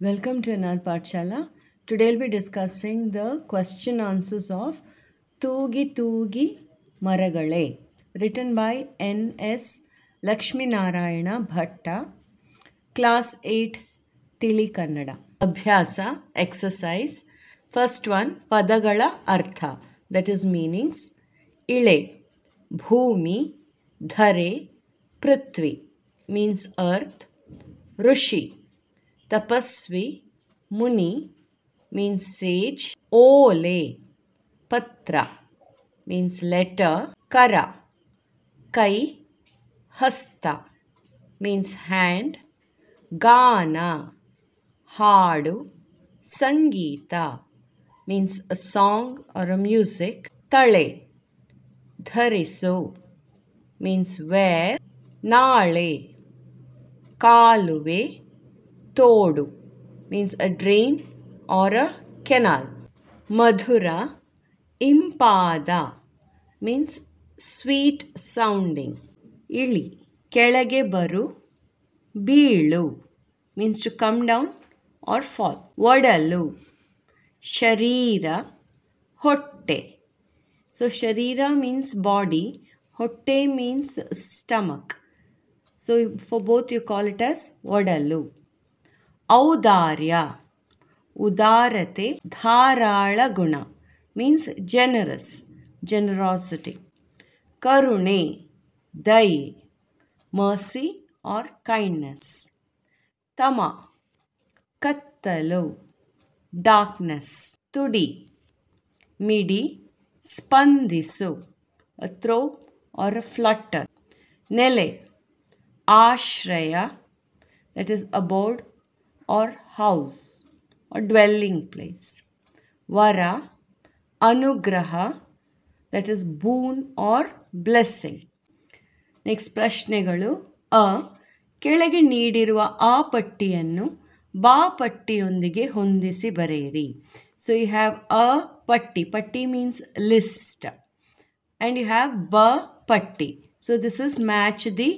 Welcome to another Pathshala. Today we'll be discussing the question answers of Toogi Toogi Maragale, written by N.S. Lakshmi Narayana Bhatta, Class 8 Tili Kannada. Abhyasa, exercise. First one, Padagala Artha, that is meanings. Ile, Bhumi, Dhare, Prithvi, means earth. Rushi, Tapasvi, Muni, means sage. Ole, Patra, means letter. Kara, Kai, Hasta, means hand. Gana, Hadu, Sangeeta, means a song or a music. Tale, Dharisu, means wear. Nale, Kaluve, Todu, means a drain or a canal. Madhura, Impada, means sweet sounding. Ili, Kelage Baru, Beelu, means to come down or fall. Vadalu, Sharira, Hotte. So Sharira means body, Hotte means stomach. So for both you call it as Vadalu. Audarya, Udarate, Dharala Guna, means generous, generosity. Karune, Dai, mercy or kindness. Tama, Kattalu, darkness. Tudi, Midi, Spandisu, a throw or a flutter. Nele, Ashraya, that is abode or house or dwelling place. Vara, Anugraha, that is boon or blessing. Next ಪ್ರಶ್ನೆಗಳು. ಕೆಳಗೆ ನೀಡಿರುವ ಆ ಪಟ್ಟಿಯನ್ನು ಬಾ ಪಟ್ಟಿಯೊಂದಿಗೆ ಹೊಂದಿಸಿ ಬರೆಯಿರಿ. So you have a ಪಟ್ಟಿ. ಪಟ್ಟಿ means list. And you have ಬ ಪಟ್ಟಿ. So this is match the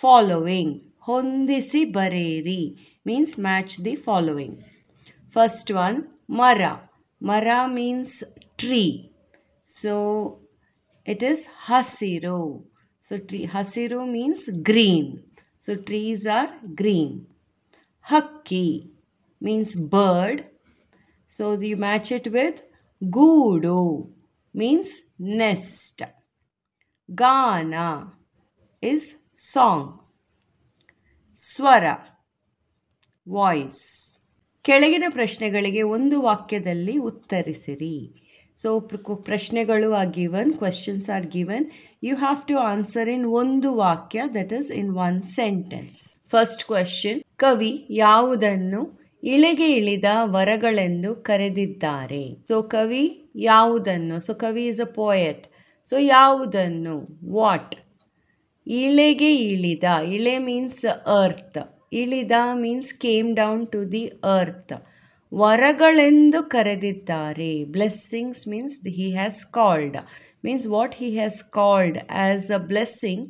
following. ಹೊಂದಿಸಿ ಬರೆಯಿರಿ means match the following. First one, Mara. Mara means tree. So it is Hasiru. So tree, Hasiru means green. So trees are green. Hakki means bird. So you match it with Gudu, means nest. Gana is song. Swara, voice. ಕೆಳಗಿನ ಪ್ರಶ್ನೆಗಳಿಗೆ ಒಂದು ವಾಕ್ಯದಲ್ಲಿ ಉತ್ತರಿಸಿರಿ. So ಪ್ರಶ್ನೆಗಳು are given, questions are given. You have to answer in ಒಂದು ವಾಕ್ಯ, that is in one sentence. First question, ಕವಿ ಯಾವುದನ್ನು ಇಳೆಗೆ ಇಳಿದ ವರಗಳೆಂದು ಕರೆದಿದ್ದಾರೆ? ಸೊ ಕವಿ ಯಾವುದನ್ನು, ಸೊ ಕವಿ ಇಸ್ ಅ ಪೋಯೆಟ್. ಸೊ ಯಾವುದನ್ನು, ವಾಟ್? ಇಳೆಗೆ ಇಳಿದ, ಇಳೆ ಮೀನ್ಸ್ ಅರ್ತ್, ಇಳಿದ means came down to the earth. ವರಗಳೆಂದು ಕರೆದಿದ್ದಾರೆ, blessings means he has called, means what he has called as a blessing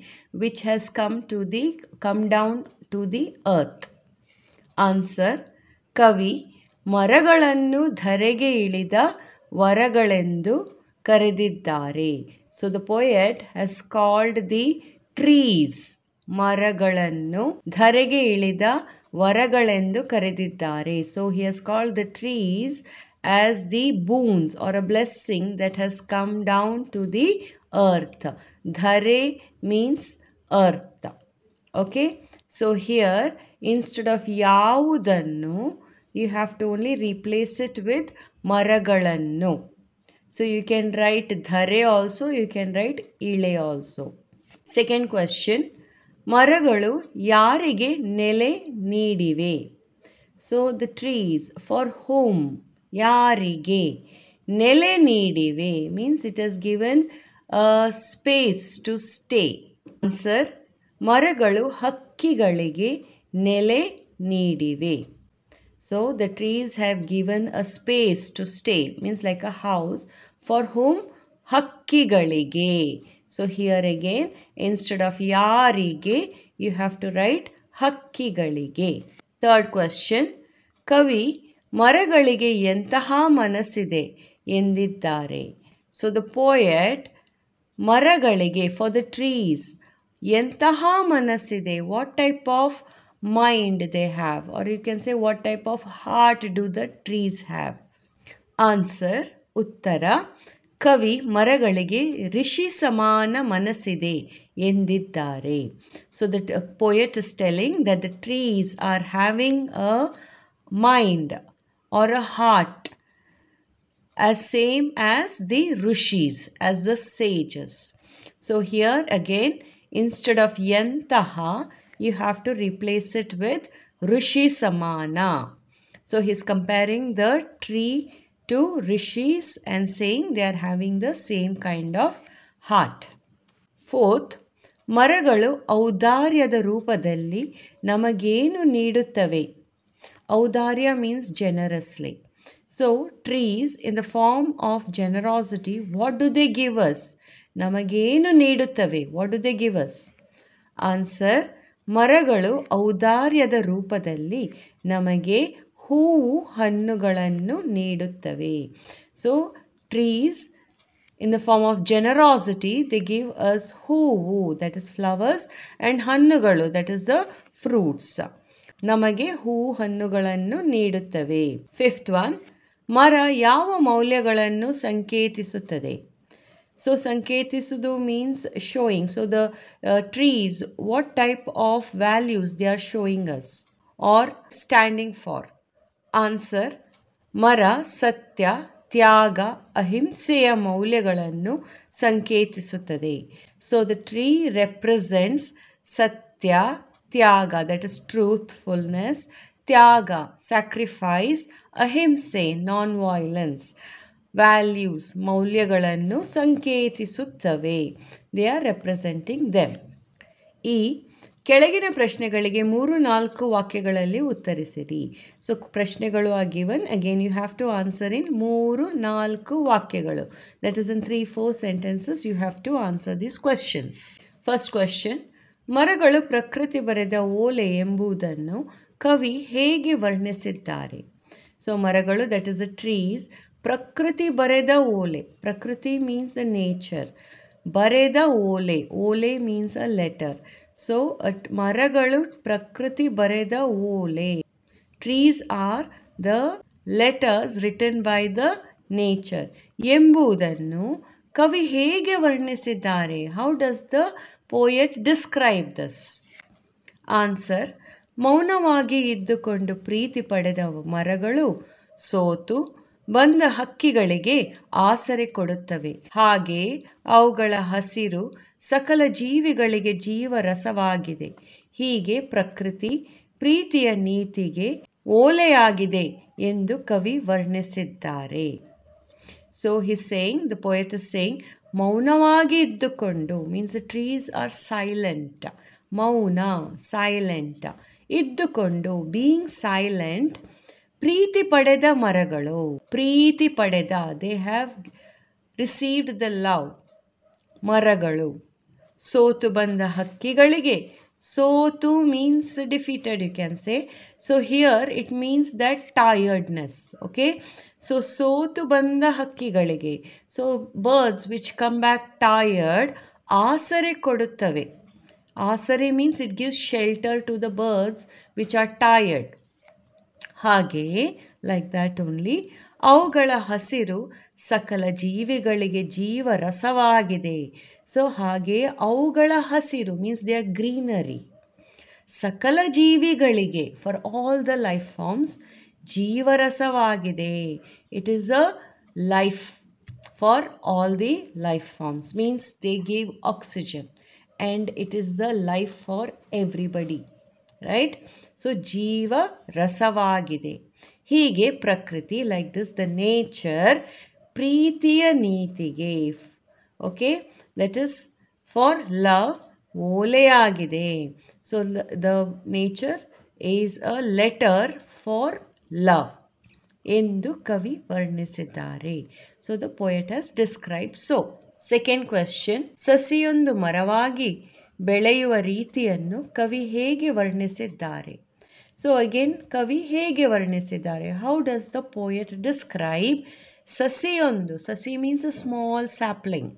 which has come down to the earth. Answer, ಕವಿ ಮರಗಳನ್ನು ಧರೆಗೆ ಇಳಿದ ವರಗಳೆಂದು ಕರೆದಿದ್ದಾರೆ. So the poet has called the trees, ಮರಗಳನ್ನು ಧರೆಗೆ ಇಳಿದ ವರಗಳೆಂದು ಕರೆದಿದ್ದಾರೆ. So he has called the trees as the boons are a blessing that has come down to the earth. ಧರೆ means earth. Okay, so here instead of ಯಾವುದನ್ನು you have to only replace it with ಮರಗಳನ್ನು. So you can write ಧರೆ also, you can write ಇಳೆ also. Second question, ಮರಗಳು ಯಾರಿಗೆ ನೆಲೆ ನೀಡಿವೆ? So the trees, for home, ಯಾರಿಗೆ ನೆಲೆ ನೀಡಿವೆ means it has given space to stay. Answer, ಮರಗಳು ಹಕ್ಕಿಗಳಿಗೆ ನೆಲೆ ನೀಡಿವೆ. So the trees have given a space to stay means like a house. For home, ಹಕ್ಕಿಗಳಿಗೆ. So here again, instead of yarige, you have to write hakkigalige. Third question, ಕವಿ ಮರಗಳಿಗೆ ಎಂತಹ ಮನಸ್ಸಿದೆ ಎಂದಿದ್ದಾರೆ. ಸೊ ದ ಪೋಯಟ್ ಮರಗಳಿಗೆ, for the trees, ಎಂತಹ ಮನಸ್ಸಿದೆ, what type of mind they have, or you can say what type of heart do the trees have. Answer, ಉತ್ತರ, ಕವಿ ಮರಗಳಿಗೆ ಋಷಿ ಸಮಾನ ಮನಸ್ಸಿದೆ ಎಂದಿದ್ದಾರೆ. So the poet is telling that the trees are having a mind or a heart as same as the rishis, as the sages. So here again, instead of yantaha, you have to replace it with rishi samana. So he's comparing the tree to rishis and saying they are having the same kind of heart. Fourth, ಮರಗಳು ಔದಾರ್ಯದ ರೂಪದಲ್ಲಿ ನಮಗೇನು ನೀಡುತ್ತವೆ? ಔದಾರ್ಯ means generously. So trees in the form of generosity, what do they give us? ನಮಗೇನು ನೀಡುತ್ತವೆ? What do they give us? Answer, ಮರಗಳು ಔದಾರ್ಯದ ರೂಪದಲ್ಲಿ ನಮಗೆ ಹೂವು ಹಣ್ಣುಗಳನ್ನು ನೀಡುತ್ತವೆ. So trees in the form of generosity, they give us ಹೂವು, that is flowers, and ಹಣ್ಣುಗಳು, that is the fruits. ನಮಗೆ ಹೂವು ಹಣ್ಣುಗಳನ್ನು ನೀಡುತ್ತವೆ. ಫಿಫ್ತ್ ಒನ್, ಮರ ಯಾವ ಮೌಲ್ಯಗಳನ್ನು ಸಂಕೇತಿಸುತ್ತದೆ? So sanketisu means showing. So the trees, what type of values they are showing us or standing for? Answer, ಮರ ಸತ್ಯ, ತ್ಯಾಗ, ಅಹಿಂಸೆಯ ಮೌಲ್ಯಗಳನ್ನು ಸಂಕೇತಿಸುತ್ತದೆ. So the tree represents ಸತ್ಯ, ತ್ಯಾಗ, that is truthfulness, ತ್ಯಾಗ, sacrifice, ಅಹಿಂಸೆ, non-violence, ವ್ಯಾಲ್ಯೂಸ್, ಮೌಲ್ಯಗಳನ್ನು ಸಂಕೇತಿಸುತ್ತವೆ. They are representing them. ಈ ಕೆಳಗಿನ ಪ್ರಶ್ನೆಗಳಿಗೆ 3-4 ವಾಕ್ಯಗಳಲ್ಲಿ ಉತ್ತರಿಸಿರಿ. ಸೊ ಪ್ರಶ್ನೆಗಳು are given. Again you have to answer in 3-4 ವಾಕ್ಯಗಳು. That is in 3-4 sentences you have to answer these questions. First question, ಮರಗಳು ಪ್ರಕೃತಿ ಬರೆದ ಓಲೆ ಎಂಬುದನ್ನು ಕವಿ ಹೇಗೆ ವರ್ಣಿಸಿದ್ದಾರೆ? ಸೊ ಮರಗಳು, ದಟ್ ಈಸ್ ದ ಟ್ರೀಸ್, ಪ್ರಕೃತಿ ಬರೆದ ಓಲೆ. ಪ್ರಕೃತಿ ಮೀನ್ಸ್ ದ ನೇಚರ್. ಬರೆದ ಓಲೆ, ಓಲೆ ಮೀನ್ಸ್ ಅ ಲೆಟರ್. ಸೊ ಮರಗಳು ಪ್ರಕೃತಿ ಬರೆದ ಓಲೆ. Trees are the letters written by the nature ಎಂಬುದನ್ನು ಕವಿ ಹೇಗೆ ವರ್ಣಿಸಿದ್ದಾರೆ? How does the poet describe this? Answer, ಮೌನವಾಗಿ ಇದ್ದುಕೊಂಡು ಪ್ರೀತಿ ಪಡೆದ ಮರಗಳು ಸೋತು ಬಂದ ಹಕ್ಕಿಗಳಿಗೆ ಆಸರೆ ಕೊಡುತ್ತವೆ. ಹಾಗೆ ಅವುಗಳ ಹಸಿರು ಸಕಲ ಜೀವಿಗಳಿಗೆ ಜೀವರಸವಾಗಿದೆ. ಹೀಗೆ ಪ್ರಕೃತಿ ಪ್ರೀತಿಯ ನೀತಿಗೆ ಓಲೆಯಾಗಿದೆ ಎಂದು ಕವಿ ವರ್ಣಿಸಿದ್ದಾರೆ. So he's saying, the poet is saying, ಮೌನವಾಗಿ ಇದ್ದುಕೊಂಡು means the trees are silent. ಮೌನ, ಸೈಲೆಂಟ್. ಇದ್ದುಕೊಂಡು, ಬೀಯಿಂಗ್ ಸೈಲೆಂಟ್. ಪ್ರೀತಿ ಪಡೆದ ಮರಗಳು, ಪ್ರೀತಿ ಪಡೆದ, they have received the love, ಮರಗಳು. ಸೋತು ಬಂದ ಹಕ್ಕಿಗಳಿಗೆ, ಸೋತು means defeated, you can say. So here it means that tiredness. Okay, so ಸೋತು ಬಂದ ಹಕ್ಕಿಗಳಿಗೆ, so birds which come back tired, ಆಸರೆ ಕೊಡುತ್ತವೆ. ಆಸರೆ means it gives shelter to the birds which are tired. ಹಾಗೆಯೇ ಲೈಕ್ ದ್ಯಾಟ್ ಓನ್ಲಿ, ಅವುಗಳ ಹಸಿರು ಸಕಲ ಜೀವಿಗಳಿಗೆ ಜೀವರಸವಾಗಿದೆ. ಸೊ ಹಾಗೆ ಅವುಗಳ ಹಸಿರು ಮೀನ್ಸ್ ದೇ ಆರ್ ಗ್ರೀನರಿ. ಸಕಲ ಜೀವಿಗಳಿಗೆ, for all the life forms, ಜೀವರಸವಾಗಿದೆ. It is a life for all the life forms, means they give oxygen and it is the life for everybody, right? So ಜೀವ ರಸವಾಗಿದೆ. ಹೀಗೆ ಪ್ರಕೃತಿ, like this the nature, ಪ್ರೀತಿಯ ನೀತಿಗೆ, okay, that is for love, ಓಲೆಯಾಗಿದೆ. So the nature is a letter for love ಎಂದು ಕವಿ ವರ್ಣಿಸಿದ್ದಾರೆ. So the poet has described so. Second question, ಸಸಿಯೊಂದು ಮರವಾಗಿ ಬೆಳೆಯುವ ರೀತಿಯನ್ನು ಕವಿ ಹೇಗೆ ವರ್ಣಿಸಿದ್ದಾರೆ? ಸೊ ಅಗೇನ್ ಕವಿ ಹೇಗೆ ವರ್ಣಿಸಿದ್ದಾರೆ? How does the poet describe ಸಸಿಯೊಂದು, ಸಸಿ ಮೀನ್ಸ್ ಅ ಸ್ಮಾಲ್ ಸ್ಯಾಪ್ಲಿಂಗ್,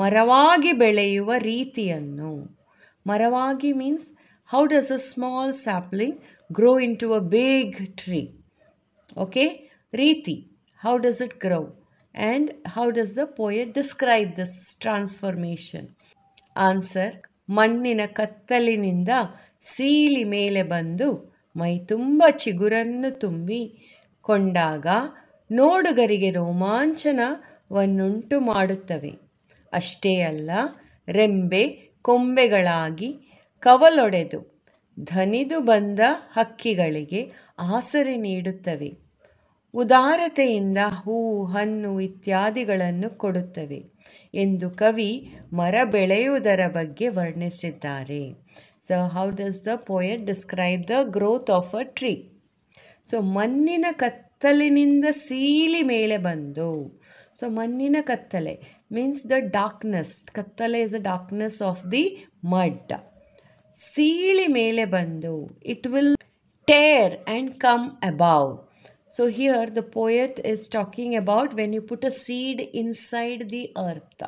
ಮರವಾಗಿ ಬೆಳೆಯುವ ರೀತಿಯನ್ನು. ಮರವಾಗಿ means how does a small sapling grow into a big tree? Okay, ರೀತಿ, how does it grow and how does the poet describe this transformation? Answer: ಮಣ್ಣಿನ ಕತ್ತಲಿನಿಂದ ಸೀಳಿ ಮೇಲೆ ಬಂದು ಮೈ ತುಂಬ ಚಿಗುರನ್ನು ತುಂಬಿಕೊಂಡಾಗ ನೋಡುಗರಿಗೆ ರೋಮಾಂಚನವನ್ನುಂಟು ಮಾಡುತ್ತವೆ. ಅಷ್ಟೇ ಅಲ್ಲ, ರೆಂಬೆ ಕೊಂಬೆಗಳಾಗಿ ಕವಲೊಡೆದು ಧನಿದು ಬಂದ ಹಕ್ಕಿಗಳಿಗೆ ಆಸರೆ ನೀಡುತ್ತವೆ. ಉದಾರತೆಯಿಂದ ಹೂ, ಹಣ್ಣು ಇತ್ಯಾದಿಗಳನ್ನು ಕೊಡುತ್ತವೆ ಎಂದು ಕವಿ ಮರ ಬೆಳೆಯುವುದರ ಬಗ್ಗೆ ವರ್ಣಿಸಿದ್ದಾರೆ. So how does the poet describe the growth of a tree? So ಮಣ್ಣಿನ ಕತ್ತಲಿನಿಂದ ಸೀಳಿ ಮೇಲೆ ಬಂದು, ಸೊ ಮಣ್ಣಿನ ಕತ್ತಲೆ ಮೀನ್ಸ್ ದ ಡಾರ್ಕ್ನೆಸ್, ಕತ್ತಲೆ is the darkness of the mud. ಸೀಳಿ ಮೇಲೆ ಬಂದು, it will tear and come above. So here the poet is talking about when you put a seed inside the earth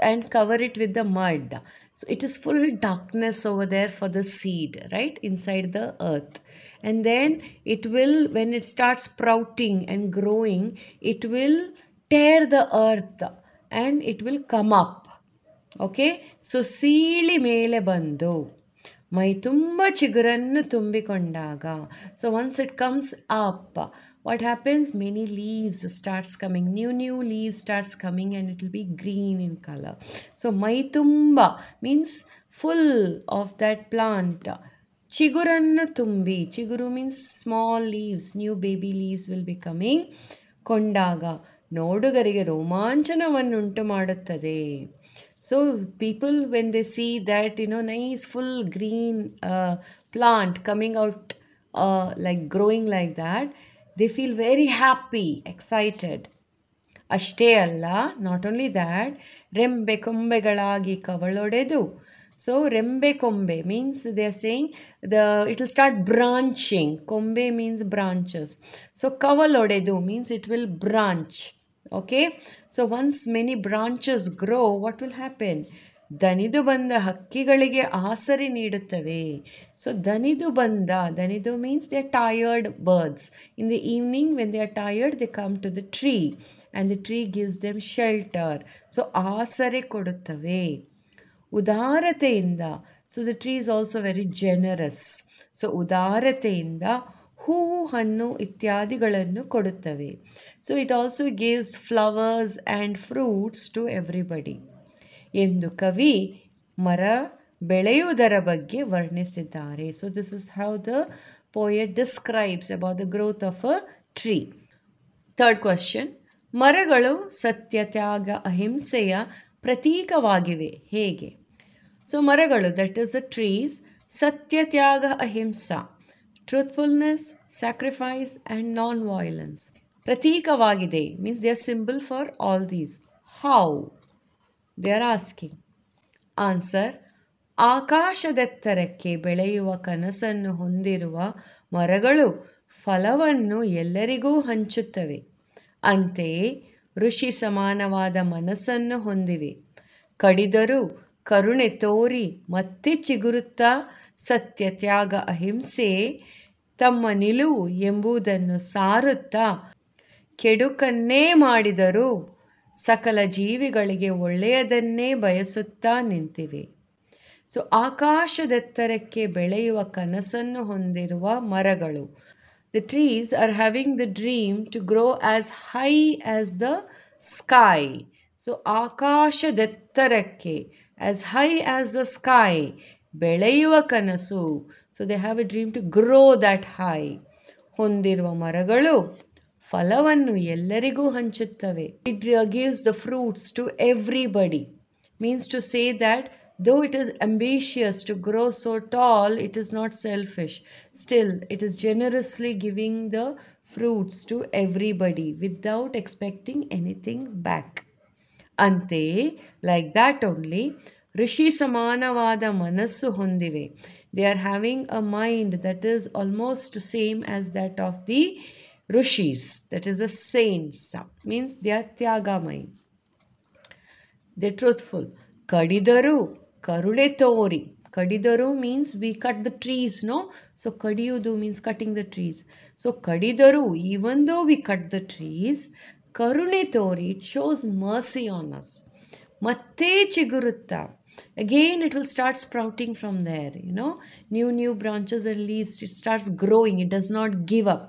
and cover it with the mud. So it is full darkness over there for the seed, right, inside the earth. And then it will, when it starts sprouting and growing, it will tear the earth and it will come up. Okay, so ಸೀಳಿ ಮೇಲೆ ಬಂದು ಮೈ ತುಂಬ ಚಿಗುರನ್ನು ತುಂಬಿಕೊಂಡಾಗ, so once it comes up, what happens? Many leaves starts coming, new leaves starts coming, and it will be green in color. So mai tumba means full of that plant. Chiguranna tumbi, chiguru means small leaves, new baby leaves will be coming. Kondaga ನೋಡುಗರಿಗೆ ರೋಮಾಂಚನವನ್ನುಂಟು ಮಾಡುತ್ತದೆ. So people, when they see that, nice full green plant coming out, like growing like that, they feel very happy, excited. ಅಷ್ಟೇ ಅಲ್ಲ, not only that, ರೆಂಬೆ ಕೊಂಬೆಗಳಾಗಿ ಕವಲೊಡೆದು. So ರೆಂಬೆ ಕೊಂಬೆ means they are saying it will start branching. ಕೊಂಬೆ means branches. So ಕವಲೊಡೆದು means it will branch. Okay, so once many branches grow, what will happen? ದನಿದು ಬಂದ ಹಕ್ಕಿಗಳಿಗೆ ಆಸರೆ ನೀಡುತ್ತವೆ. ಸೊ ದನಿದು ಬಂದ, ದನಿದು means they are tired birds. In the evening when they are tired, they come to the tree and the tree gives them shelter. So ಆಸರೆ ಕೊಡುತ್ತವೆ. ಉದಾರತೆಯಿಂದ, so the tree is also very generous. So ಉದಾರತೆಯಿಂದ ಹೂವು, ಹಣ್ಣು ಇತ್ಯಾದಿಗಳನ್ನು ಕೊಡುತ್ತವೆ. So it also gives flowers and fruits to everybody ಎಂದು ಕವಿ ಮರ ಬೆಳೆಯುವುದರ ಬಗ್ಗೆ ವರ್ಣಿಸಿದ್ದಾರೆ. So this is how the poet describes about the growth of a tree. Third question, ಮರಗಳು ಸತ್ಯ, ತ್ಯಾಗ, ಅಹಿಂಸೆಯ ಪ್ರತೀಕವಾಗಿವೆ, ಹೇಗೆ? ಸೊ ಮರಗಳು, ದಟ್ ಈಸ್ ದ ಟ್ರೀಸ್, ಸತ್ಯ, ತ್ಯಾಗ, ಅಹಿಂಸಾ, truthfulness, sacrifice and non-violence ಪ್ರತೀಕವಾಗಿದೆ, means they are symbol for all these. How? They are asking. Answer: ಆಕಾಶದೆತ್ತರಕ್ಕೆ ಬೆಳೆಯುವ ಕನಸನ್ನು ಹೊಂದಿರುವ ಮರಗಳು ಫಲವನ್ನು ಎಲ್ಲರಿಗೂ ಹಂಚುತ್ತವೆ. ಅಂತೆಯೇ ಋಷಿ ಸಮಾನವಾದ ಮನಸ್ಸನ್ನು ಹೊಂದಿವೆ. ಕಡಿದರೂ ಕರುಣೆ ತೋರಿ ಮತ್ತೆ ಚಿಗುರುತ್ತಾ ಸತ್ಯ, ತ್ಯಾಗ, ಅಹಿಂಸೆ ತಮ್ಮ ನಿಲುವು ಎಂಬುದನ್ನು ಸಾರುತ್ತಾ ಕೆಡುಕನ್ನೇ ಮಾಡಿದರೂ ಸಕಲ ಜೀವಿಗಳಿಗೆ ಒಳ್ಳೆಯದನ್ನೇ ಬಯಸುತ್ತಾ ನಿಂತಿವೆ. ಸೊ ಆಕಾಶದೆತ್ತರಕ್ಕೆ ಬೆಳೆಯುವ ಕನಸನ್ನು ಹೊಂದಿರುವ ಮರಗಳು, the trees are having the dream to grow as high as the sky. So ಆಕಾಶದೆತ್ತರಕ್ಕೆ, as high as the sky, ಬೆಳೆಯುವ ಕನಸು. So they have a dream to grow that high ಹೊಂದಿರುವ ಮರಗಳು ಫಲವನ್ನು ಎಲ್ಲರಿಗೂ ಹಂಚುತ್ತವೆ. It gives the fruits to everybody. Means to say that though it is ambitious to grow so tall, it is not selfish. Still, it is generously giving the fruits to everybody without expecting anything back. Ante, like that only, ಋಷಿ ಸಮಾನವಾದ ಮನಸ್ಸು ಹೊಂದಿವೆ. They are having a mind that is almost same as that of the rishis, that is a saints, means they are ತ್ಯಾಗಮಯಿ, they truthful. ಕಡಿದರು ಕರುಣೆ ತೋರಿ. ಕಡಿದರು means we cut the trees, no? So ಕಡಿಯುವುದು means cutting the trees. So ಕಡಿದರು, even though we cut the trees, ಕರುಣೆ ತೋರಿ, it shows mercy on us. ಮತ್ತೆ ಚಿಗುರುತ್ತಾ, again it will start sprouting from there, new branches and leaves. It starts growing, it does not give up.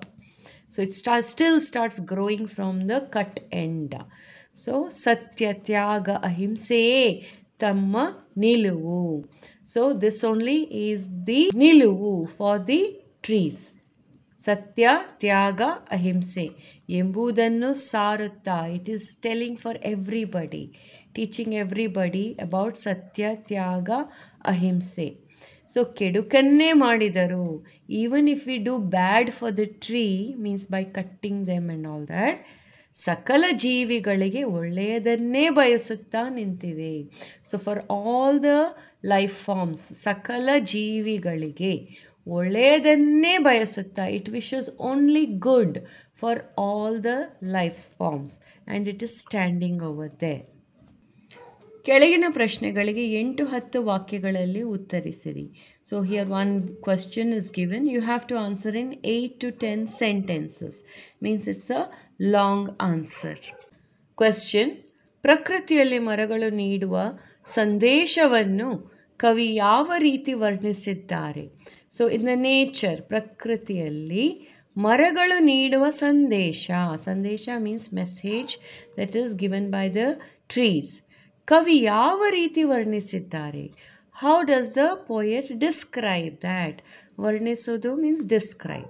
So it still starts growing from the cut end. So satya tyaga ahimse tamma niluvu. So this only is the niluvu for the trees. ಸತ್ಯ ತ್ಯಾಗ ಅಹಿಂಸೆ ಎಂಬುದನ್ನು ಸಾರುತ್ತಾ. It is telling for everybody, teaching everybody about ಸತ್ಯ ತ್ಯಾಗ ಅಹಿಂಸೆ. So ಕೆಡುಕನ್ನೇ ಮಾಡಿದರು, even if we do bad for the tree, means by cutting them and all that, ಸಕಲ ಜೀವಿಗಳಿಗೆ ಒಳ್ಳೆಯದನ್ನೇ ಬಯಸುತ್ತಾ ನಿಂತಿವೆ. So for all the life forms, ಸಕಲ ಜೀವಿಗಳಿಗೆ ಒಳ್ಳೆಯದನ್ನೇ ಬಯಸುತ್ತಾ, it wishes only good for all the life forms and it is standing over there. ಕೆಳಗಿನ ಪ್ರಶ್ನೆಗಳಿಗೆ 8-10 ವಾಕ್ಯಗಳಲ್ಲಿ ಉತ್ತರಿಸಿರಿ. So here one question is given, you have to answer in 8 to 10 sentences, means it's a long answer. Question: ಪ್ರಕೃತಿಯಲ್ಲಿ ಮರಗಳು ನೀಡುವ ಸಂದೇಶವನ್ನು ಕವಿ ಯಾವ ರೀತಿ ವರ್ಣಿಸಿದ್ದಾರೆ? ಸೊ ಇನ್ ದ ನೇಚರ್, ಪ್ರಕೃತಿಯಲ್ಲಿ ಮರಗಳು ನೀಡುವ ಸಂದೇಶ, ಸಂದೇಶ means message that is given by the trees. ಕವಿ ಯಾವ ರೀತಿ ವರ್ಣಿಸಿದ್ದಾರೆ? How does the poet describe that? ವರ್ಣಿಸೋದು ಮೀನ್ಸ್ ಡಿಸ್ಕ್ರೈಬ್.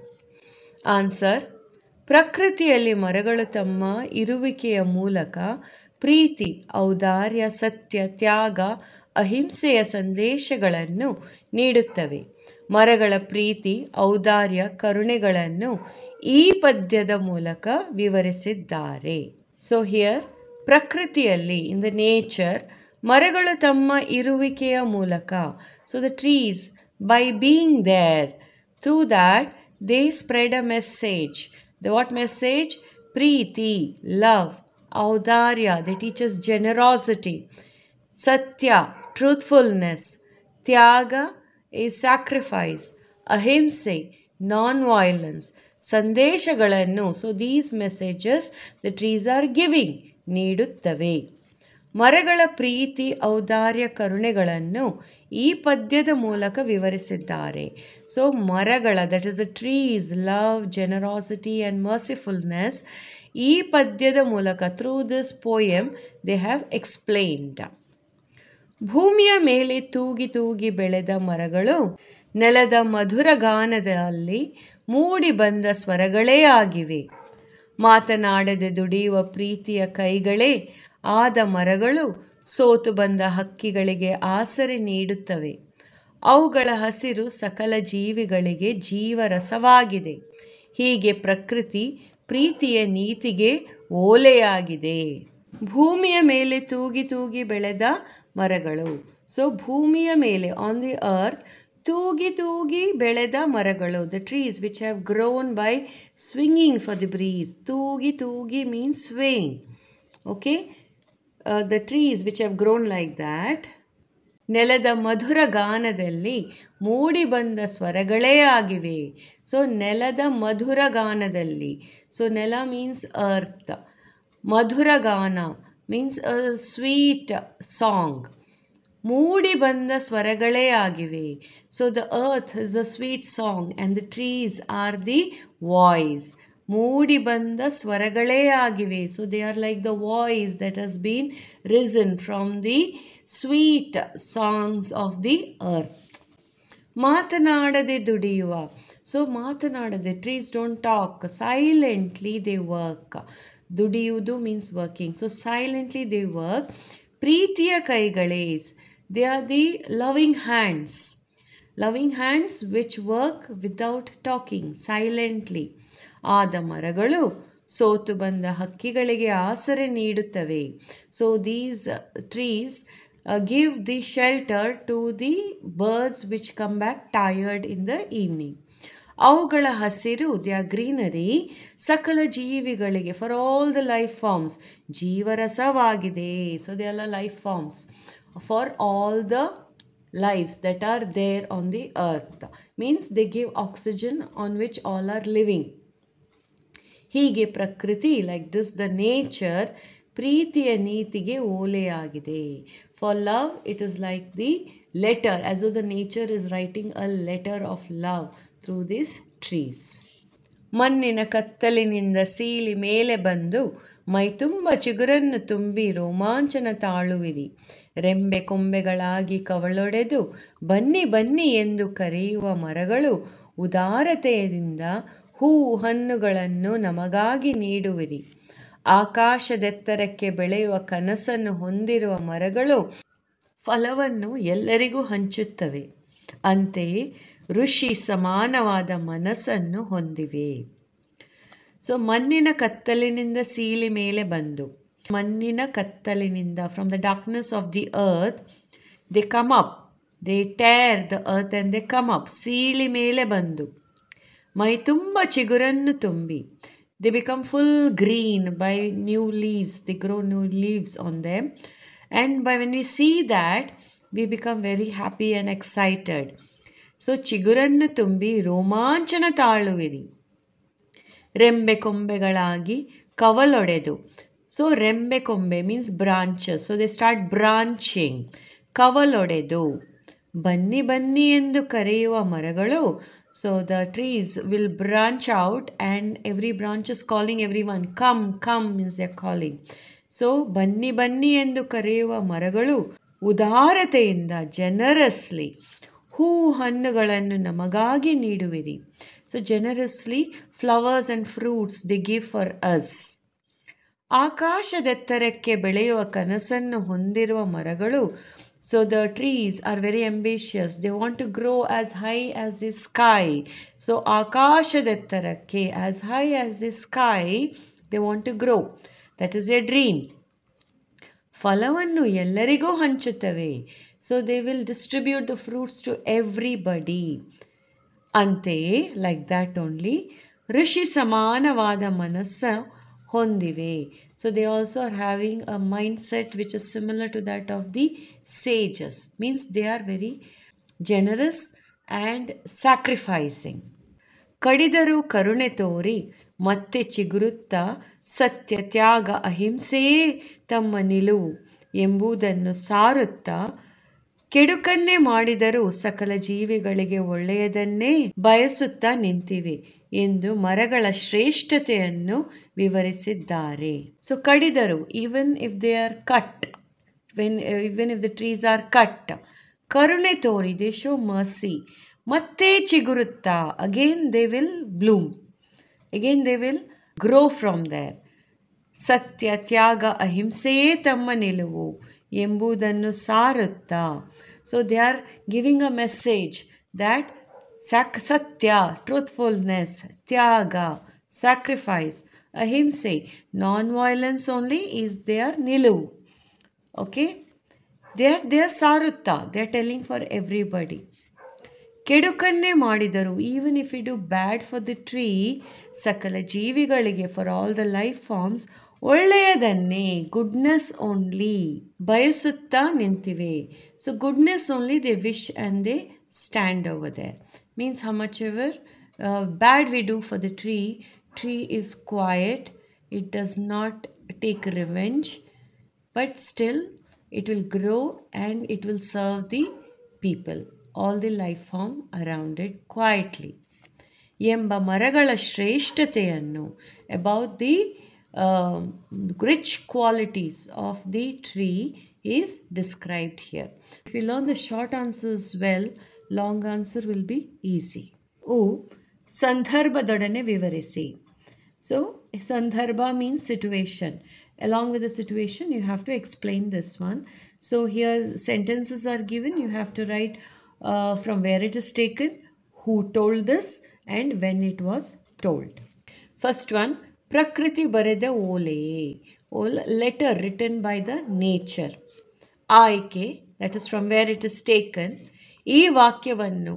ಆನ್ಸರ್: ಪ್ರಕೃತಿಯಲ್ಲಿ ಮರಗಳು ತಮ್ಮ ಇರುವಿಕೆಯ ಮೂಲಕ ಪ್ರೀತಿ, ಔದಾರ್ಯ, ಸತ್ಯ, ತ್ಯಾಗ, ಅಹಿಂಸೆಯ ಸಂದೇಶಗಳನ್ನು ನೀಡುತ್ತವೆ. ಮರಗಳ ಪ್ರೀತಿ, ಔದಾರ್ಯ, ಕರುಣೆಗಳನ್ನು ಈ ಪದ್ಯದ ಮೂಲಕ ವಿವರಿಸಿದ್ದಾರೆ. ಸೊ ಹಿಯರ್ ಪ್ರಕೃತಿಯಲ್ಲಿ, ಇನ್ ದ ನೇಚರ್, ಮರಗಳು ತಮ್ಮ ಇರುವಿಕೆಯ ಮೂಲಕ, so the trees by being there, through that they spread a message. What message? Preeti, love, ಔದಾರ್ಯ, they teach us generosity, satya, truthfulness, tyaga is sacrifice, ahimse, non-violence, ಸಂದೇಶಗಳನ್ನು, so these messages the trees are giving, ನೀಡುತ್ತವೆ. ಮರಗಳ ಪ್ರೀತಿ, ಔದಾರ್ಯ, ಕರುಣೆಗಳನ್ನು ಈ ಪದ್ಯದ ಮೂಲಕ ವಿವರಿಸಿದ್ದಾರೆ. So ಮರಗಳ, that is the trees, love, generosity and mercifulness, ಈ ಪದ್ಯದ ಮೂಲಕ, through this poem they have explained. ಭೂಮಿಯ ಮೇಲೆ ತೂಗಿ ತೂಗಿ ಬೆಳೆದ ಮರಗಳು ನೆಲದ ಮಧುರ ಗಾನದಲ್ಲಿ ಮೂಡಿ ಬಂದ ಸ್ವರಗಳೇ ಆಗಿವೆ. ಮಾತನಾಡದೆ ದುಡಿಯುವ ಪ್ರೀತಿಯ ಕೈಗಳೇ ಆದ ಮರಗಳು ಸೋತು ಬಂದ ಹಕ್ಕಿಗಳಿಗೆ ಆಸರೆ ನೀಡುತ್ತವೆ. ಅವುಗಳ ಹಸಿರು ಸಕಲ ಜೀವಿಗಳಿಗೆ ಜೀವರಸವಾಗಿದೆ. ಹೀಗೆ ಪ್ರಕೃತಿ ಪ್ರೀತಿಯ ನೀತಿಗೆ ಓಲೆಯಾಗಿದೆ. ಭೂಮಿಯ ಮೇಲೆ ತೂಗಿ ತೂಗಿ ಬೆಳೆದ ಮರಗಳು. ಸೊ ಭೂಮಿಯ ಮೇಲೆ, ಆನ್ ದಿ ಅರ್ತ್, ತೂಗಿ ತೂಗಿ ಬೆಳೆದ ಮರಗಳು, the trees which have grown by swinging for the breeze. ತೂಗಿ ತೂಗಿ means swaying. Okay, the trees which have grown like that. ನೆಲದ ಮಧುರ ಗಾನದಲ್ಲಿ ಮೂಡಿ ಬಂದ ಸ್ವರಗಳೇ ಆಗಿವೆ. ಸೊ ನೆಲದ ಮಧುರ ಗಾನದಲ್ಲಿ, ಸೊ ನೆಲ ಮೀನ್ಸ್ ಅರ್ತ್, ಮಧುರ ಗಾನ ಮೀನ್ಸ್ ಅ ಸ್ವೀಟ್ ಸಾಂಗ್. ಮೂಡಿ ಬಂದ ಸ್ವರಗಳೇ ಆಗಿವೆ. So the earth is a sweet song and the trees are the voice. ಮೂಡಿ ಬಂದ ಸ್ವರಗಳೇ ಆಗಿವೆ. So they are like the voice that has been risen from the sweet songs of the earth. ಮಾತನಾಡದೆ ದುಡಿಯುವ. ಸೊ ಮಾತನಾಡದೆ, trees don't talk, silently they work. ದುಡಿಯುವುದು means working. So silently they work. ಪ್ರೀತಿಯ ಕೈಗಳೇ, they are the loving hands. Loving hands which work without talking, silently. ಆದ ಮರಗಳು ಸೋತು ಬಂದ ಹಕ್ಕಿಗಳಿಗೆ ಆಸರೆ ನೀಡುತ್ತವೆ. So these trees give the shelter to the birds which come back tired in the evening. ಅವುಗಳ ಹಸಿರು, ದ ಗ್ರೀನರಿ, ಸಕಲ ಜೀವಿಗಳಿಗೆ, for all the life forms, ಜೀವರಸವಾಗಿದೆ. So they are life forms for all the lives that are there on the earth. Means they give oxygen on which all are living. ಹೀಗೆ ಪ್ರಕೃತಿ, like this the nature, ಪ್ರೀತಿಯ ನೀತಿಗೆ ಓಲೆಯಾಗಿದೆ. For love it is like the letter, as the nature is writing a letter of love through this trees. ಮಣ್ಣಿನ ಕತ್ತಲಿನಿಂದ ಸೀಳಿ ಮೇಲೆ ಬಂದು ಮೈ ತುಂಬ ಚಿಗುರನ್ನು ತುಂಬಿ ರೋಮಾಂಚನ ತಾಳುವಿರಿ. ರೆಂಬೆ ಕೊಂಬೆಗಳಾಗಿ ಕವಳೊಡೆದು ಬನ್ನಿ ಬನ್ನಿ ಎಂದು ಕರೆಯುವ ಮರಗಳು ಉದಾರತೆಯಿಂದ ಹೂ ಹಣ್ಣುಗಳನ್ನು ನಮಗಾಗಿ ನೀಡುವಿರಿ. ಆಕಾಶದೆತ್ತರಕ್ಕೆ ಬೆಳೆಯುವ ಕನಸನ್ನು ಹೊಂದಿರುವ ಮರಗಳು ಫಲವನ್ನು ಎಲ್ಲರಿಗೂ ಹಂಚುತ್ತವೆ. ಅಂತೆಯೇ ಋಷಿ ಸಮಾನವಾದ ಮನಸ್ಸನ್ನು ಹೊಂದಿವೆ. ಸೊ ಮಣ್ಣಿನ ಕತ್ತಲಿನಿಂದ ಸೀಳಿ ಮೇಲೆ ಬಂದು, ಮಣ್ಣಿನ ಕತ್ತಲಿನಿಂದ, from the darkness of the earth they come up, they tear the earth and they come up, ಸೀಳಿ ಮೇಲೆ ಬಂದು ಮೈ ತುಂಬ ಚಿಗುರನ್ನು ತುಂಬಿ, they become full green by new leaves, they grow new leaves on them, and by when we see that we become very happy and excited. So ಚಿಗುರನ್ನು ತುಂಬಿ ರೋಮಾಂಚನ ತಾಳುವಿರಿ. ರೆಂಬೆ ಕೊಂಬೆಗಳಾಗಿ ಕವಲೊಡೆದು, ಸೊ ರೆಂಬೆ ಕೊಂಬೆ means branches, so they start branching. ಕವಲೊಡೆದು ಬನ್ನಿ ಬನ್ನಿ ಎಂದು ಕರೆಯುವ ಮರಗಳು, so the trees will branch out and every branch is calling every one, come come means they are calling. So ಬನ್ನಿ ಬನ್ನಿ ಎಂದು ಕರೆಯುವ ಮರಗಳು ಉದಾರತೆಯಿಂದ, ಜನರಸ್ಲಿ, ಹೂ ಹಣ್ಣುಗಳನ್ನು ನಮಗಾಗಿ ನೀಡುವಿರಿ. So generously flowers and fruits they give for us. ಆಕಾಶದೆತ್ತರಕ್ಕೆ ಬೆಳೆಯುವ ಕನಸನ್ನು ಹೊಂದಿರುವ ಮರಗಳು, so the trees are very ambitious, they want to grow as high as the sky. So ಆಕಾಶದೆತ್ತರಕ್ಕೆ, as high as the sky they want to grow, that is a dream. ಫಲವನ್ನು ಎಲ್ಲರಿಗೂ ಹಂಚುತ್ತವೆ, so they will distribute the fruits to everybody. ಅಂತೆಯೇ like that only ಋಷಿ ಸಮಾನವಾದ ಮನಸ್ಸು ಹೊಂದಿವೆ. So they also are having a mind set which is similar to that of the sages, means they are very generous and sacrificing. ಕಡಿದರೂ ಕರುಣೆ ತೋರಿ ಮತ್ತೆ ಚಿಗುರುತ್ತಾ ಸತ್ಯ, ತ್ಯಾಗ, ಅಹಿಂಸೆಯೇ ತಮ್ಮ ನಿಲುವು ಎಂಬುದನ್ನು ಸಾರುತ್ತಾ, ಕೆಡುಕನ್ನೇ ಮಾಡಿದರೂ ಸಕಲ ಜೀವಿಗಳಿಗೆ ಒಳ್ಳೆಯದನ್ನೇ ಬಯಸುತ್ತಾ ನಿಂತಿವೆ ಎಂದು ಮರಗಳ ಶ್ರೇಷ್ಠತೆಯನ್ನು ವಿವರಿಸಿದ್ದಾರೆ. ಸೊ ಕಡಿದರು, even if they are cut, even if the trees are cut, ಕರುಣೆ ತೋರಿ, ದೇ ಶೋ ಮರ್ಸಿ, ಮತ್ತೆ ಚಿಗುರುತ್ತಾ, again they will bloom, again they will grow from there. ಸತ್ಯ, ತ್ಯಾಗ, ಅಹಿಂಸೆಯೇ ತಮ್ಮ ನಿಲುವು ಎಂಬುದನ್ನು ಸಾರುತ್ತಾ. So they are giving a message that satya, truthfulness, tyaga, sacrifice, ಅಹಿಂಸೆ, non violence only is their ನಿಲುವು. Okay, they are sarutta, they are telling for everybody. ಕೆಡುಕನ್ನೇ ಮಾಡಿದರು, even if we do bad for the tree, ಸಕಲ ಜೀವಿಗಳಿಗೆ, for all the life forms, ಒಳ್ಳೆಯದನ್ನೇ, goodness only ಬಯಸುತ್ತಾ ನಿಂತಿವೆ. So goodness only they wish and they stand over there. Means how much ever bad we do for the tree is quiet, it does not take revenge, but still it will grow and it will serve the people, all the life form around it quietly. ಎಂಬ ಮರಗಳ ಶ್ರೇಷ್ಠತೆಯನ್ನು, about the rich qualities of the tree is described here. If you learn the short answers well, long answer will be easy. ಸಂದರ್ಭದೊಡನೆ ವಿವರಿಸಿ. So sandarbha means situation. Along with the situation, you have to explain this one. So here sentences are given. You have to write from where it is taken, who told this, and when it was told. First one, Prakriti bareda ole. Letter written by the nature. ಆಯ್ಕೆ, that is from where it is taken. ಈ ವಾಕ್ಯವನ್ನು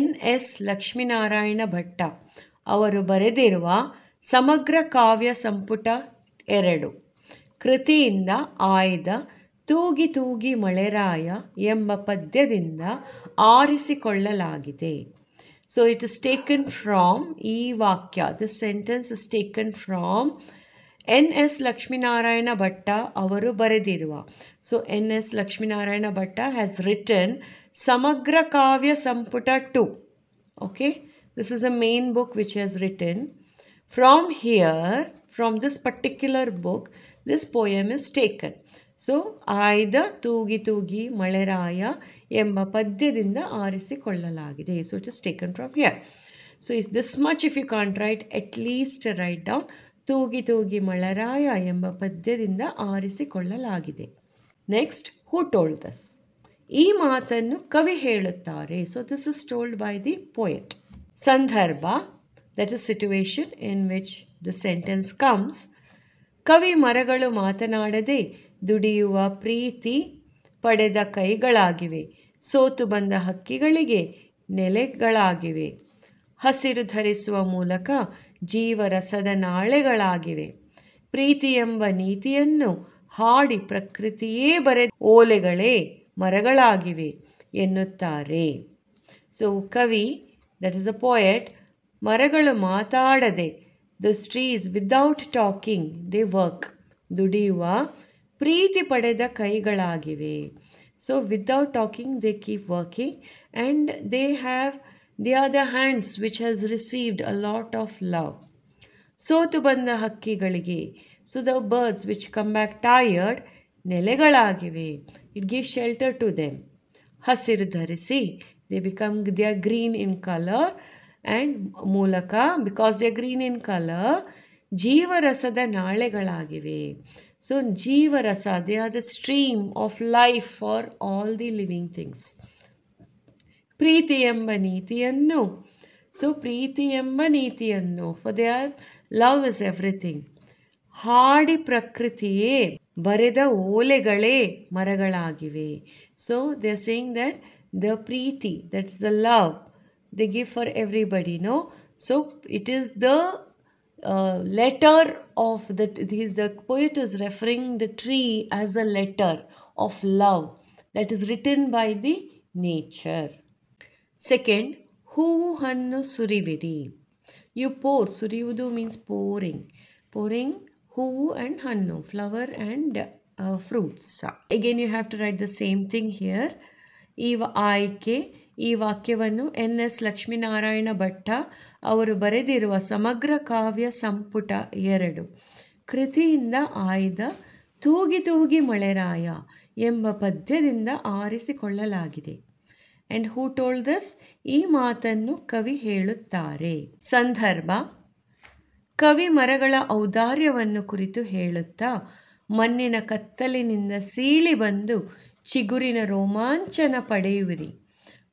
NS Lakshminarayana Bhatta ಅವರು ಬರೆದಿರುವ ಸಮಗ್ರ ಕಾವ್ಯ ಸಂಪುಟ 2 ಕೃತಿಯಿಂದ ಆಯ್ದ ತೂಗಿ ತೂಗಿ ಮಳೆರಾಯ ಎಂಬ ಪದ್ಯದಿಂದ ಆರಿಸಿಕೊಳ್ಳಲಾಗಿದೆ. So it is taken from, ಈ ವಾಕ್ಯ, this sentence is taken from NS Lakshminarayana Bhatta ಅವರು ಬರೆದಿರುವ. So NS Lakshminarayana Bhatta has written Samagra Kavya ಸಂಪುಟ 2. Okay, this is the main book which he has written. From here, from this particular book, this poem is taken. So ಆಯ್ದ ತೂಗಿ ತೂಗಿ ಮಳೆರಾಯ ಎಂಬ ಪದ್ಯದಿಂದ ಆರಿಸಿಕೊಳ್ಳಲಾಗಿದೆ. So it is taken from here. So is this much if you can't write, at least write down ತೂಗಿ ತೂಗಿ ಮಳೆರಾಯ ಎಂಬ ಪದ್ಯದಿಂದ ಆರಿಸಿಕೊಳ್ಳಲಾಗಿದೆ. Next, who told this? ಈ ಮಾತನ್ನು ಕವಿ ಹೇಳುತ್ತಾರೆ. So this is told by the poet. ಸಂದರ್ಭ, that is situation in which the sentence comes. ಕವಿ ಮರಗಳು ಮಾತನಾಡದೆ ದುಡಿಯುವ ಪ್ರೀತಿ ಪಡೆದ ಕೈಗಳಾಗಿವೆ, ಸೋತು ಬಂದ ಹಕ್ಕಿಗಳಿಗೆ ನೆಲೆಗಳಾಗಿವೆ, ಹಸಿರು ಧರಿಸುವ ಮೂಲಕ ಜೀವರಸದ ನಾಳೆಗಳಾಗಿವೆ, ಪ್ರೀತಿ ಎಂಬ ನೀತಿಯನ್ನು ಹಾಡಿ ಪ್ರಕೃತಿಯೇ ಬರೆದ ಓಲೆಗಳೇ ಮರಗಳಾಗಿವೆ ಎನ್ನುತ್ತಾರೆ. ಸೊ ಕವಿ, ದಟ್ ಇಸ್ ಅ ಪೋಯೆಟ್, ಮರಗಳು ಮಾತಾಡದೆ, those trees without talking they work, ದುಡಿಯುವ ಪ್ರೀತಿ ಪಡೆದ ಕೈಗಳಾಗಿವೆ. So without talking they keep working and they are the hands which has received a lot of love. ಸೋತು ಬಂದ ಹಕ್ಕಿಗಳಿಗೆ, so the birds which come back tired, ನೆಲೆಗಳಾಗಿವೆ, it gives shelter to them. ಹಸಿರು ಧರಿಸಿ, they are green in color, and ಮೂಲಕ, because they are green in colour, ಜೀವರಸದ ನಾಳೆಗಳಾಗಿವೆ. So ಜೀವರಸ, they are the stream of life for all the living things. ಪ್ರೀತಿ ಎಂಬ ನೀತಿಯನ್ನು, ಸೊ ಪ್ರೀತಿ ಎಂಬ ನೀತಿಯನ್ನು, for they are love is everything, ಹಾಡಿ ಪ್ರಕೃತಿಯೇ ಬರೆದ ಓಲೆಗಳೇ ಮರಗಳಾಗಿವೆ. So they are saying that the preeti, that's the love they give for everybody, no? So it is the letter of the poet is referring the tree as a letter of love that is written by the nature. Second, hoovu hannu suriviri. You pour, suriyudu means pouring hoovu and hannu, flower and fruits. Again you have to write the same thing here. ಈ ಆಯ್ಕೆ, ಈ ವಾಕ್ಯವನ್ನು NS Lakshminarayana Bhatta ಅವರು ಬರೆದಿರುವ ಸಮಗ್ರ ಕಾವ್ಯ ಸಂಪುಟ 2 ಕೃತಿಯಿಂದ ಆಯ್ದ ತೂಗಿ ತೂಗಿ ಮಳೆರಾಯ ಎಂಬ ಪದ್ಯದಿಂದ ಆರಿಸಿಕೊಳ್ಳಲಾಗಿದೆ. And who told this? ಈ ಮಾತನ್ನು ಕವಿ ಹೇಳುತ್ತಾರೆ. ಸಂದರ್ಭ, ಕವಿ ಮರಗಳ ಔದಾರ್ಯವನ್ನು ಕುರಿತು ಹೇಳುತ್ತಾ, ಮಣ್ಣಿನ ಕತ್ತಲಿನಿಂದ ಸೀಳಿ ಬಂದು ಚಿಗುರಿನ ರೋಮಾಂಚನ ಪಡೆಯುವಿರಿ,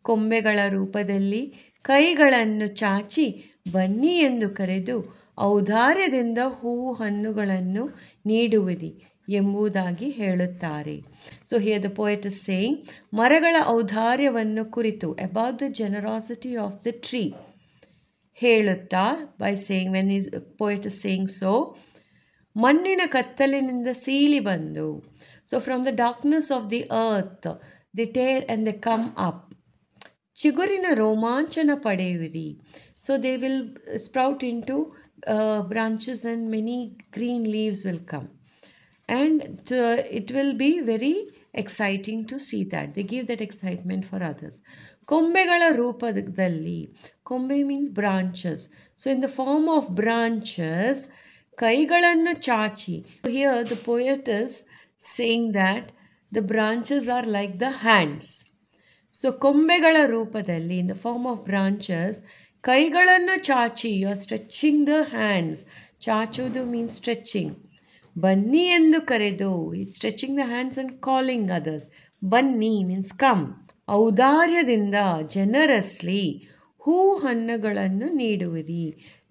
ಕೊಂಬೆಗಳ ರೂಪದಲ್ಲಿ ಕೈಗಳನ್ನು ಚಾಚಿ ಬನ್ನಿ ಎಂದು ಕರೆದು ಔದಾರ್ಯದಿಂದ ಹೂವು ಹಣ್ಣುಗಳನ್ನು ನೀಡುವಿರಿ ಎಂಬುದಾಗಿ ಹೇಳುತ್ತಾರೆ. So here the poet is saying, ಮರಗಳ ಔದಾರ್ಯವನ್ನು ಕುರಿತು, about the generosity of the tree ಹೇಳುತ್ತಾ, by saying, when is poet is saying so, ಮಣ್ಣಿನ ಕತ್ತಲಿನಿಂದ ಸೀಳಿ ಬಂದು, so from the darkness of the earth they tear and they come up. ಚಿಗುರಿನ ರೋಮಾಂಚನ ಪಡೆಯುವಿರಿ. So they will sprout into branches and many green leaves will come. And it will be very exciting to see that. They give that excitement for others. ಕೊಂಬೆಗಳ ರೂಪದಲ್ಲಿ, ಕೊಂಬೆ means branches. So in the form of branches, ಕೈಗಳನ್ನು ಚಾಚಿ. Here the poet is saying that the branches are like the hands. So ಕೊಂಬೆಗಳ ರೂಪದಲ್ಲಿ, in the form of branches, ಕೈಗಳನ್ನು ಚಾಚಿ, you are stretching the hands. ಚಾಚುವುದು means stretching. ಬನ್ನಿ ಎಂದು ಕರೆದು, stretching the hands and calling others. ಬನ್ನಿ means come. ಔದಾರ್ಯದಿಂದ, ಜನರಸ್ಲಿ, ಹೂ ಹಣ್ಣುಗಳನ್ನು ನೀಡುವಿರಿ.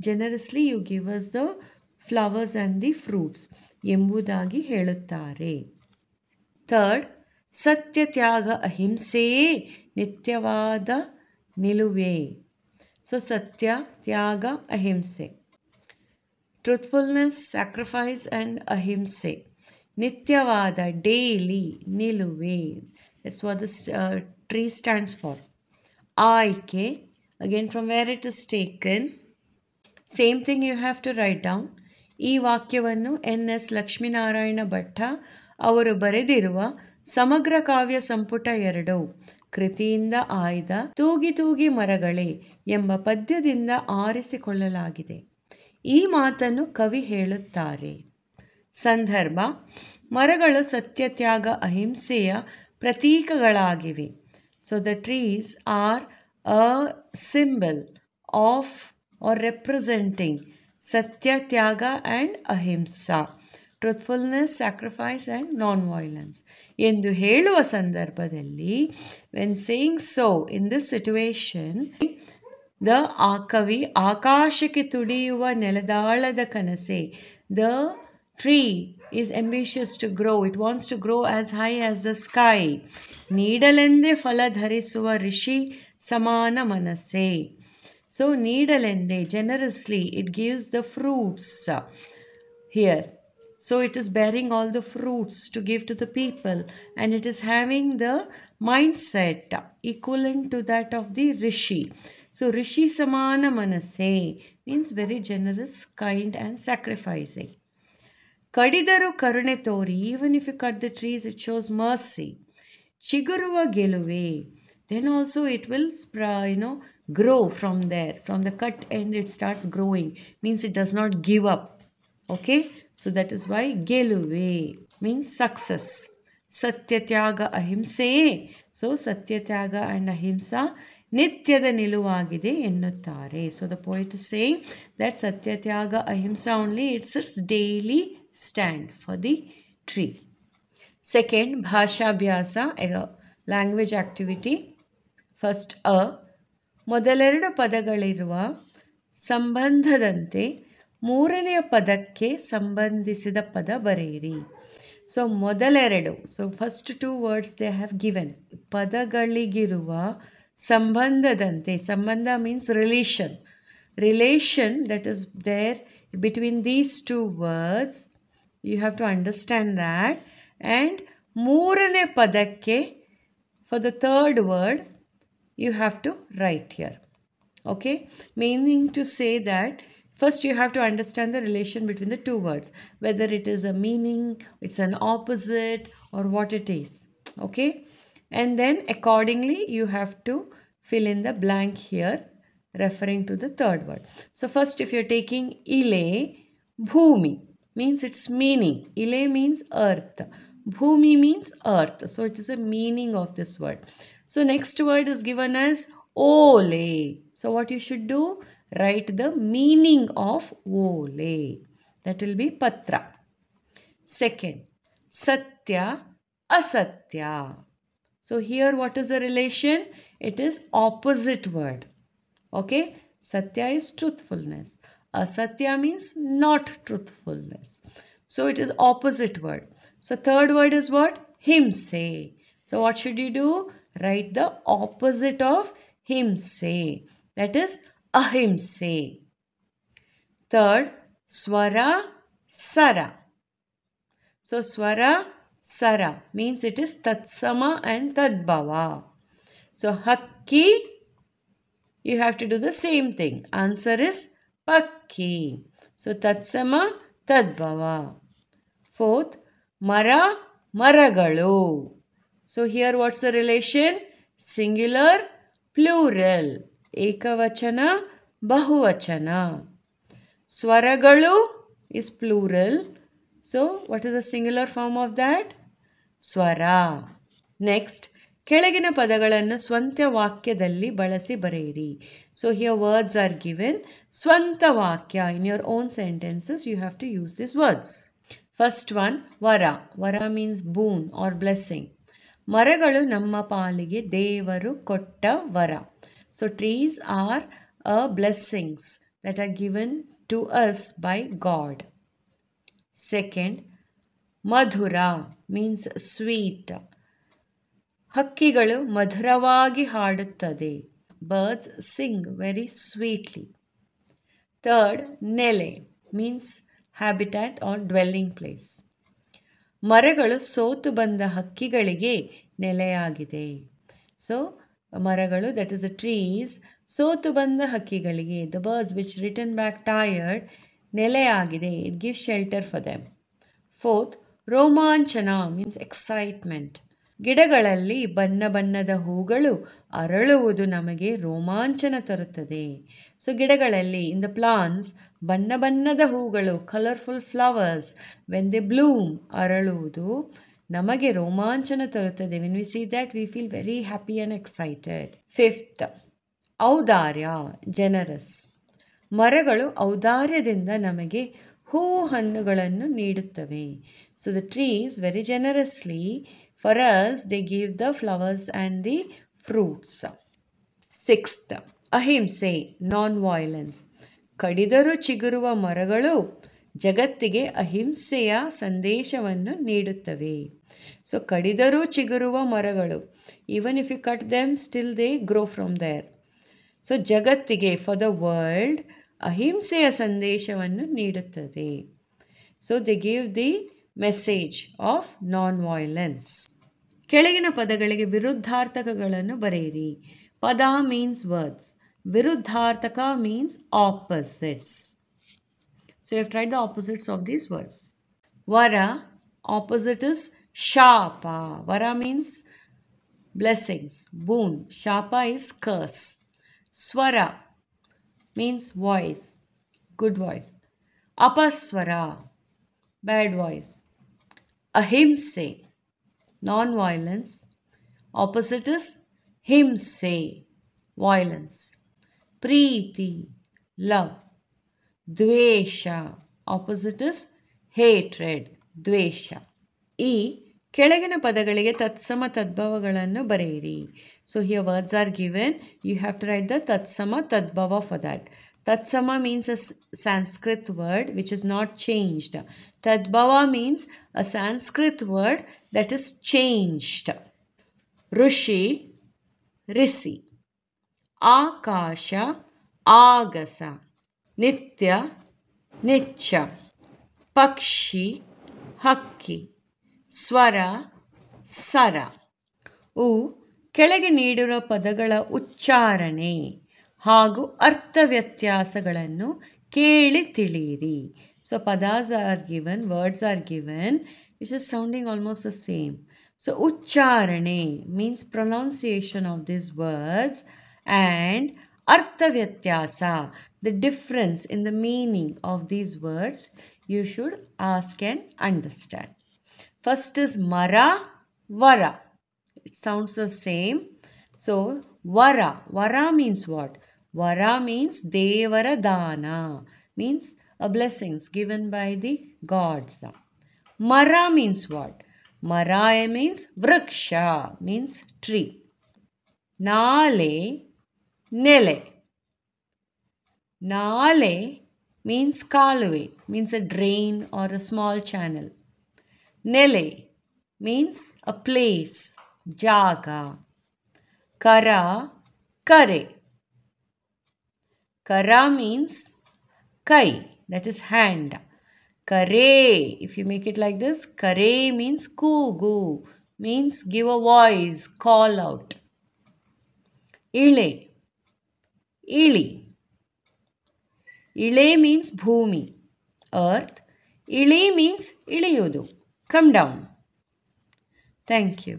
ಜನರಸ್ಲಿ you give us the flowers and the fruits ಎಂಬುದಾಗಿ ಹೇಳುತ್ತಾರೆ. ಥರ್ಡ್, ಸತ್ಯ ತ್ಯಾಗ ಅಹಿಂಸೆಯೇ ನಿತ್ಯವಾದ ನಿಲುವೇ. ಸೊ ಸತ್ಯ ತ್ಯಾಗ ಅಹಿಂಸೆ, ಟ್ರೂತ್ಫುಲ್ನೆಸ್, ಸ್ಯಾಕ್ರಿಫೈಸ್ ಆ್ಯಂಡ್ ಅಹಿಂಸೆ, ನಿತ್ಯವಾದ ಡೈಲಿ ನಿಲುವೆ. That's what this tree stands for. ಆಯ್ಕೆ, again from where it is taken, same thing you have to write down. ಈ ವಾಕ್ಯವನ್ನು ಎನ್.ಎಸ್. ಲಕ್ಷ್ಮೀನಾರಾಯಣ ಭಟ್ಟ ಅವರು ಬರೆದಿರುವ ಸಮಗ್ರ ಕಾವ್ಯ ಸಂಪುಟ 2 ಕೃತಿಯಿಂದ ಆಯ್ದ ತೂಗಿ ತೂಗಿ ಮರಗಳೇ ಎಂಬ ಪದ್ಯದಿಂದ ಆರಿಸಿಕೊಳ್ಳಲಾಗಿದೆ. ಈ ಮಾತನ್ನು ಕವಿ ಹೇಳುತ್ತಾರೆ. ಸಂದರ್ಭ: ಮರಗಳು ಸತ್ಯ ತ್ಯಾಗ ಅಹಿಂಸೆಯ ಪ್ರತೀಕಗಳಾಗಿವೆ. So the trees are a symbol of are representing satya tyaga and ahimsa, truthfulness, sacrifice and non violence ಎಂದು ಹೇಳುವ ಸಂದರ್ಭದಲ್ಲಿ, when saying so in this situation, ಆ ಕವಿ ಆಕಾಶಕ್ಕೆ ತುಡಿಯುವ ನೆಲದಾಳದ ಕನಸೆ. The tree is ambitious to grow, it wants to grow as high as the sky. ನೀಡಲೆಂದೇ ಫಲ ಧರಿಸುವ ಋಷಿ ಸಮಾನ ಮನಸ್ಸೇ. ಸೊ ನೀಡಲೆಂದೇ, generously it gives the fruits here. So it is bearing all the fruits to give to the people, and it is having the mindset equivalent to that of the rishi. So rishi samana manase means very generous, kind and sacrificing. Kadidaru karune tori, even if you cut the trees, it shows mercy. Chiguruva geluve, then also it will grow from there. From the cut end it starts growing, means it does not give up. Okay, so that is why geluve means success. Satya tyaga ahimse, so satya tyaga and ahimsa ನಿತ್ಯದ ನಿಲುವಾಗಿದೆ ಎನ್ನುತ್ತಾರೆ. So the poet is saying that satya tyaga ahimsa only it's it's daily stand for the tree. Second, ಭಾಷಾಭ್ಯಾಸ, language activity. First ಮೊದಲೆರಡು ಪದಗಳಿರುವ ಸಂಬಂಧದಂತೆ ಮೂರನೆಯ ಪದಕ್ಕೆ ಸಂಬಂಧಿಸಿದ ಪದ ಬರೆಯಿರಿ. ಸೊ ಮೊದಲೆರಡು, so first 2 words they have given. ಪದಗಳಿಗಿರುವ ಸಂಬಂಧದಂತೆ, ಸಂಬಂಧ means relation that is there between these 2 words, you have to understand that. And ಮೂರನೇ ಪದಕ್ಕೆ, for the third word, you have to write here. Okay, meaning to say that first you have to understand the relation between the 2 words, whether it is a meaning, it's an opposite, or what it is. Okay, and then accordingly you have to fill in the blank here referring to the third word. So first, if you're taking ile, bhumi means its meaning. Ile means earth, bhumi means earth, so it is a meaning of this word. So next word is given as ole. So what you should do, write the meaning of ole, that will be patra. Second, satya asatya. So here what is the relation? It is opposite word. Okay, satya is truthfulness, asatya means not truthfulness, so it is opposite word. So third word is what? Himse. So what should you do? Write the opposite of himse, that is ahimse. Third, swara sara. So swara sara means it is tatsama and tadbhava. So hakki, you have to do the same thing. Answer is pakki. So tatsama tadbhava. Fourth, mara maragalu. So here what's the relation? Singular, plural. Ekavachana, bahuvachana. Swaragalu is plural. So what is the singular form of that? Swara. Next, ಕೆಳಗಿನ ಪದಗಳನ್ನು ಸ್ವಂತ ವಾಕ್ಯದಲ್ಲಿ ಬಳಸಿ ಬರೆಯಿರಿ. So here words are given. ಸ್ವಂತ ವಾಕ್ಯ, in your own sentences you have to use this words. First one, ವರ. ವರ ಮೀನ್ಸ್ ಬೂನ್ ಆರ್ ಬ್ಲೆಸ್ಸಿಂಗ್. ಮರಗಳು ನಮ್ಮ ಪಾಲಿಗೆ ದೇವರು ಕೊಟ್ಟ ವರ. So trees are blessings that are given to us by God. Second, madhura means sweet. ಹಕ್ಕಿಗಳು ಮಧುರವಾಗಿ ಹಾಡುತ್ತದೆ. Birds sing very sweetly. Third, ನೆಲೆ means habitat or dwelling place. ಮರಗಳು ಸೋತು ಬಂದ ಹಕ್ಕಿಗಳಿಗೆ ನೆಲೆಯಾಗಿದೆ. ಸೊ ಮರಗಳು, that is the trees, ಸೋತು ಬಂದ ಹಕ್ಕಿಗಳಿಗೆ, the birds which return back tired, ನೆಲೆಯಾಗಿದೆ. It gives shelter for them. Fourth, ರೋಮಾಂಚನ means excitement. ಗಿಡಗಳಲ್ಲಿ ಬಣ್ಣ ಬಣ್ಣದ ಹೂಗಳು ಅರಳುವುದು ನಮಗೆ ರೋಮಾಂಚನ ತರುತ್ತದೆ. ಸೊ ಗಿಡಗಳಲ್ಲಿ, ಇನ್ ದ ಪ್ಲಾಂಟ್ಸ್, ಬಣ್ಣ ಬಣ್ಣದ ಹೂಗಳು, colourful flowers, when they bloom, ಅರಳುವುದು ನಮಗೆ ರೋಮಾಂಚನ ತರುತ್ತದೆ. When we see that we feel very happy and excited. Fifth, ಔದಾರ್ಯ, ಜನರಸ್. ಮರಗಳು ಔದಾರ್ಯದಿಂದ ನಮಗೆ ಹೂವು ಹಣ್ಣುಗಳನ್ನು ನೀಡುತ್ತವೆ. So the trees very generously for us they give the flowers and the fruits. Sixth, ಅಹಿಂಸೆ, non-violence. ಕಡಿದರೂ ಚಿಗುರುವ ಮರಗಳು ಜಗತ್ತಿಗೆ ಅಹಿಂಸೆಯ ಸಂದೇಶವನ್ನು ನೀಡುತ್ತವೆ. ಸೊ ಕಡಿದರೂ ಚಿಗುರುವ ಮರಗಳು, even if you cut them, still they grow from there. So ಜಗತ್ತಿಗೆ, for the world, ಅಹಿಂಸೆಯ ಸಂದೇಶವನ್ನು ನೀಡುತ್ತದೆ. So they give the message of non violence. ಕೆಳಗಿನ ಪದಗಳಿಗೆ ವಿರುದ್ಧಾರ್ಥಕಗಳನ್ನು ಬರೆಯಿರಿ. ಪದ ಮೀನ್ಸ್ ವರ್ಡ್ಸ್, ವಿರುದ್ಧಾರ್ಥಕ means opposites. So you have tried the opposites of these words. Vara, opposite is shapa. Vara means blessings, boon. ಶಾಪ is curse. ಸ್ವರ means voice, good voice. ಅಪಸ್ವರ, bad voice. Ahimse, non-violence. Opposite is himse, violence. Preeti, love. Dvesha, opposite is hatred, dvesha. ಈ ಕೆಳಗಿನ ಪದಗಳಿಗೆ ತತ್ಸಮ ತದ್ಭವಗಳನ್ನು ಬರೆಯಿರಿ. So here words are given. You have to write the tatsama tadbhava for that. Tatsama means a Sanskrit word which is not changed. Tadbhava means a Sanskrit word that is changed. Rushi, Risi. Akasha, Agasa. Nitya, Nicha. Pakshi, Hakki. ಸ್ವರ, ಸರ. ಕೆಳಗೆ ನೀಡಿರುವ ಪದಗಳ ಉಚ್ಚಾರಣೆ ಹಾಗೂ ಅರ್ಥ ವ್ಯತ್ಯಾಸಗಳನ್ನು ಕೇಳಿ ತಿಳಿಯಿರಿ. ಸೊ ಪದಾಸ್ are given, words are given, which is sounding almost the same. So ಉಚ್ಚಾರಣೆ means pronunciation of these words, and ಅರ್ಥ ವ್ಯತ್ಯಾಸ, the difference in the meaning of these words you should ask and understand. First is Mara, Vara. It sounds the same. So, Vara. Vara means what? Vara means Devara Dana. Means a blessings given by the gods. Mara means what? Mara means Vriksha. Means tree. Nale, Nele. Nale means Kaluve. Means a drain or a small channel. Nele means a place, jaga. Kara, kare. Kara means kai, that is hand. Kare, if you make it like this, kare means kugu, means give a voice, call out. Ile, ili. Ile means bhumi, earth. Ili means iliyudu, come down. Thank you.